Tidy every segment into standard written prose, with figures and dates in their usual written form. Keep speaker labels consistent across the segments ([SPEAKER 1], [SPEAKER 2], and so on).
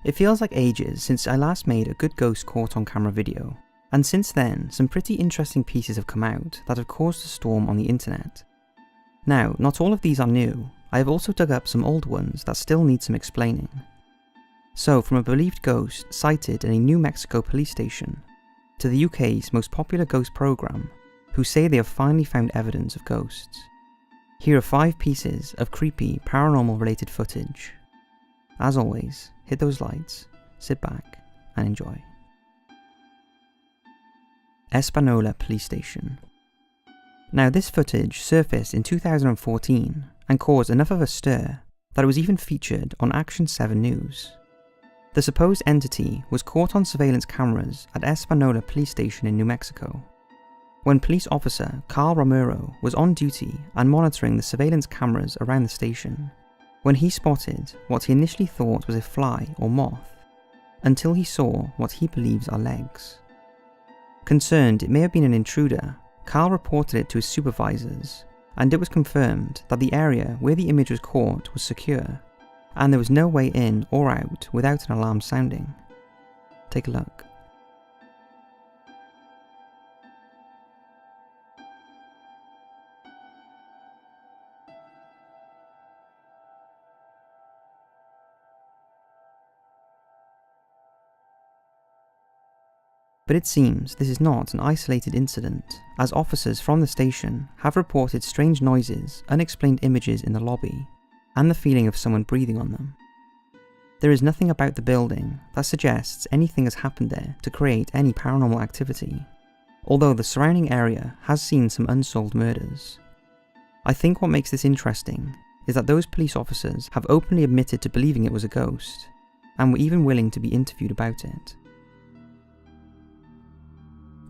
[SPEAKER 1] It feels like ages since I last made a good ghost caught on camera video, and since then some pretty interesting pieces have come out that have caused a storm on the internet. Now, not all of these are new, I have also dug up some old ones that still need some explaining. So from a believed ghost sighted in a New Mexico police station, to the UK's most popular ghost program, who say they have finally found evidence of ghosts. Here are 5 pieces of creepy paranormal related footage. As always, hit those lights, sit back, and enjoy. Espanola Police Station. Now this footage surfaced in 2014 and caused enough of a stir that it was even featured on Action 7 News. The supposed entity was caught on surveillance cameras at Espanola Police Station in New Mexico, when police officer Carl Romero was on duty and monitoring the surveillance cameras around the station, when he spotted what he initially thought was a fly or moth, until he saw what he believes are legs. Concerned it may have been an intruder, Carl reported it to his supervisors, and it was confirmed that the area where the image was caught was secure, and there was no way in or out without an alarm sounding. Take a look. But it seems this is not an isolated incident, as officers from the station have reported strange noises, unexplained images in the lobby, and the feeling of someone breathing on them. There is nothing about the building that suggests anything has happened there to create any paranormal activity, although the surrounding area has seen some unsolved murders. I think what makes this interesting is that those police officers have openly admitted to believing it was a ghost, and were even willing to be interviewed about it.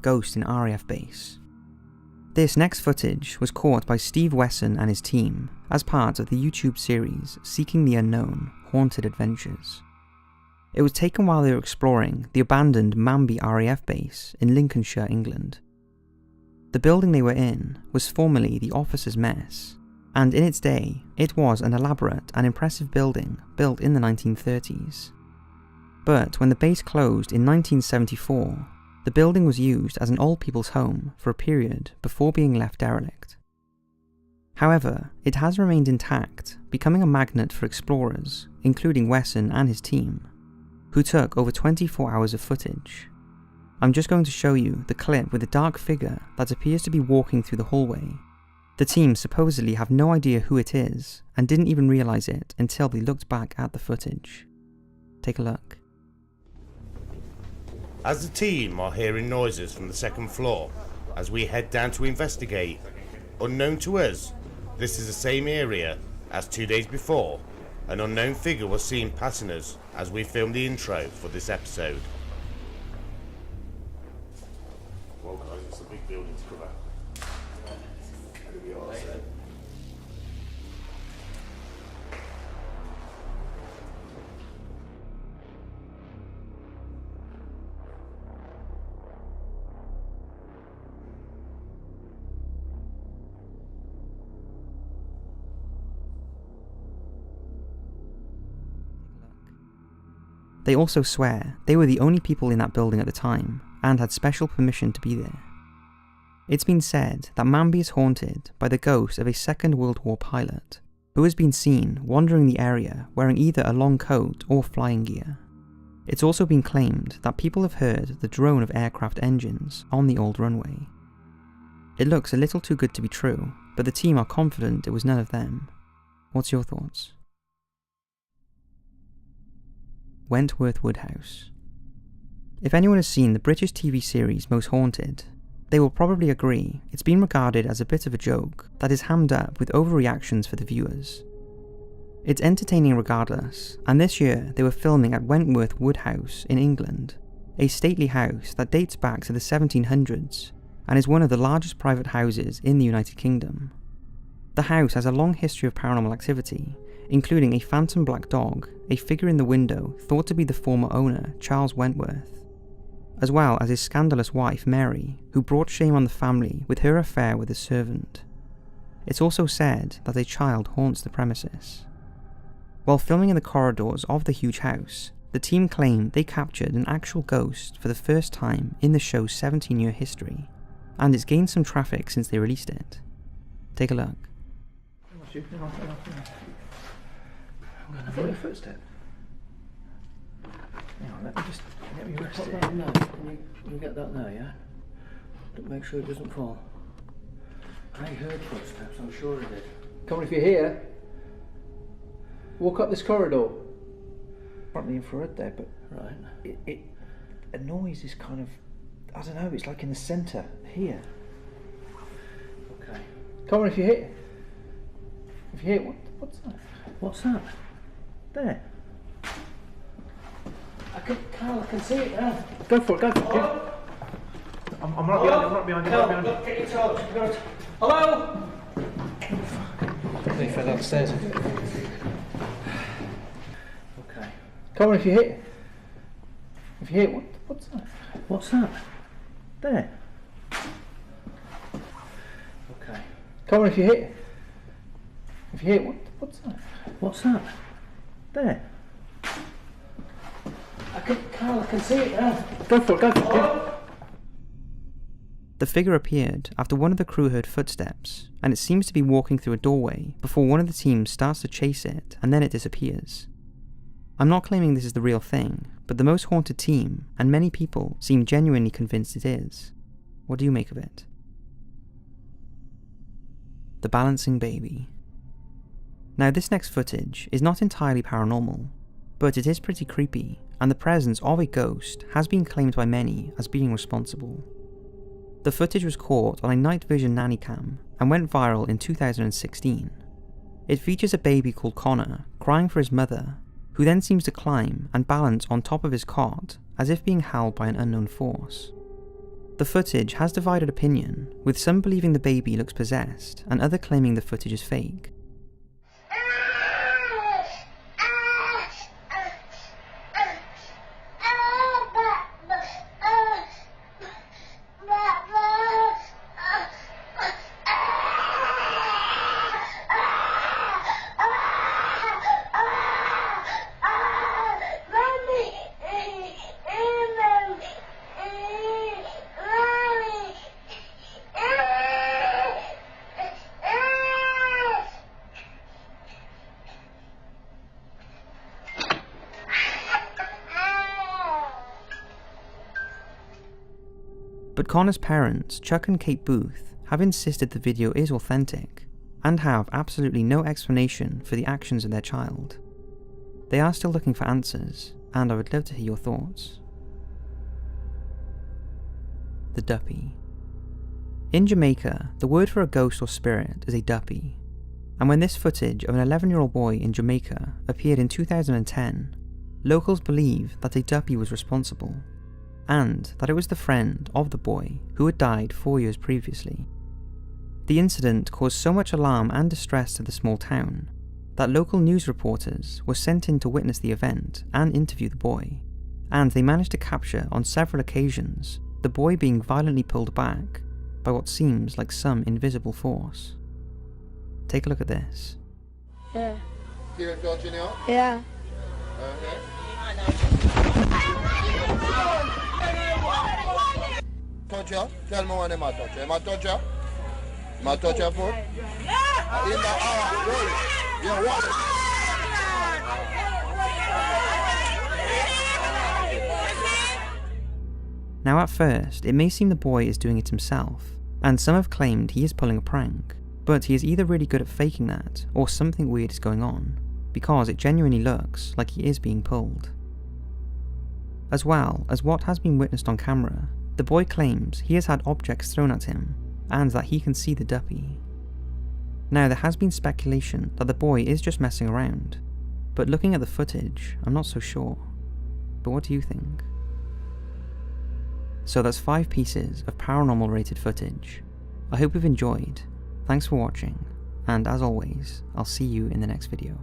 [SPEAKER 1] Ghost in RAF base. This next footage was caught by Steve Wesson and his team as part of the YouTube series Seeking the Unknown – Haunted Adventures. It was taken while they were exploring the abandoned Manby RAF base in Lincolnshire, England. The building they were in was formerly the officers' mess, and in its day it was an elaborate and impressive building built in the 1930s. But when the base closed in 1974, the building was used as an old people's home for a period before being left derelict. However, it has remained intact, becoming a magnet for explorers, including Wesson and his team, who took over 24 hours of footage. I'm just going to show you the clip with a dark figure that appears to be walking through the hallway. The team supposedly have no idea who it is, and didn't even realise it until they looked back at the footage. Take a look.
[SPEAKER 2] As the team are hearing noises from the second floor, as we head down to investigate, unknown to us, this is the same area as 2 days before. An unknown figure was seen passing us as we filmed the intro for this episode. Well guys, it's a big building to cover.
[SPEAKER 1] They also swear they were the only people in that building at the time, and had special permission to be there. It's been said that Manby is haunted by the ghost of a Second World War pilot, who has been seen wandering the area wearing either a long coat or flying gear. It's also been claimed that people have heard the drone of aircraft engines on the old runway. It looks a little too good to be true, but the team are confident it was none of them. What's your thoughts? Wentworth Woodhouse. If anyone has seen the British TV series Most Haunted, they will probably agree it's been regarded as a bit of a joke that is hammed up with overreactions for the viewers. It's entertaining regardless, and this year they were filming at Wentworth Woodhouse in England, a stately house that dates back to the 1700s and is one of the largest private houses in the United Kingdom. The house has a long history of paranormal activity, including a phantom black dog, a figure in the window thought to be the former owner, Charles Wentworth, as well as his scandalous wife, Mary, who brought shame on the family with her affair with a servant. It's also said that a child haunts the premises. While filming in the corridors of the huge house, the team claimed they captured an actual ghost for the first time in the show's 17-year history, and it's gained some traffic since they released it. Take a look.
[SPEAKER 3] I'm going to hear a footstep. Hang on, let me rest it.
[SPEAKER 4] That now. Can you get that now, yeah? Make sure it doesn't fall. I heard footsteps, I'm sure I did.
[SPEAKER 3] Come on, if you're here, walk up this corridor. Front of the infrared there, but
[SPEAKER 4] Right.
[SPEAKER 3] a noise is kind of, I don't know, it's like in the centre, here.
[SPEAKER 4] Okay.
[SPEAKER 3] Come on, if you're here. If you're here, what's that?
[SPEAKER 4] What's that?
[SPEAKER 3] There.
[SPEAKER 4] Carl, I can see it now.
[SPEAKER 3] Go for it, go for it.
[SPEAKER 4] Hello?
[SPEAKER 3] I'm right behind you,
[SPEAKER 4] Carl, look, get your torch. Hello?
[SPEAKER 3] They fell upstairs.
[SPEAKER 4] Okay.
[SPEAKER 3] Come on, if you're here. If you're here, what's that?
[SPEAKER 4] What's that?
[SPEAKER 3] There.
[SPEAKER 4] Okay.
[SPEAKER 3] Come on, if you're here. If you're here, what's that?
[SPEAKER 4] What's that?
[SPEAKER 3] There.
[SPEAKER 4] Carl, I can see it now.
[SPEAKER 3] Go for it, go for it.
[SPEAKER 4] Hello?
[SPEAKER 1] The figure appeared after one of the crew heard footsteps, and it seems to be walking through a doorway before one of the teams starts to chase it, and then it disappears. I'm not claiming this is the real thing, but the Most Haunted team, and many people, seem genuinely convinced it is. What do you make of it? The Balancing Baby. Now, this next footage is not entirely paranormal, but it is pretty creepy, and the presence of a ghost has been claimed by many as being responsible. The footage was caught on a night vision nanny cam and went viral in 2016. It features a baby called Connor crying for his mother, who then seems to climb and balance on top of his cot as if being held by an unknown force. The footage has divided opinion, with some believing the baby looks possessed and others claiming the footage is fake. But Connor's parents, Chuck and Kate Booth, have insisted the video is authentic, and have absolutely no explanation for the actions of their child. They are still looking for answers, and I would love to hear your thoughts. The Duppy. In Jamaica, the word for a ghost or spirit is a duppy, and when this footage of an 11-year-old boy in Jamaica appeared in 2010, locals believe that a duppy was responsible, and that it was the friend of the boy who had died 4 years previously. The incident caused so much alarm and distress to the small town that local news reporters were sent in to witness the event and interview the boy, and they managed to capture on several occasions the boy being violently pulled back by what seems like some invisible force. Take a look at this.
[SPEAKER 5] Yeah.
[SPEAKER 6] Hear it, Virginia?
[SPEAKER 5] Yeah.
[SPEAKER 6] Touch her? Tell me when they might touch her. Am I touch her? Am I touch her foot? In the roll it. Yeah, walk it.
[SPEAKER 1] Now at first, it may seem the boy is doing it himself, and some have claimed he is pulling a prank, but he is either really good at faking that, or something weird is going on, because it genuinely looks like he is being pulled. As well as what has been witnessed on camera, the boy claims he has had objects thrown at him, and that he can see the duppy. Now there has been speculation that the boy is just messing around, but looking at the footage, I'm not so sure. But what do you think? So that's 5 pieces of paranormal rated footage. I hope you've enjoyed, thanks for watching, and as always, I'll see you in the next video.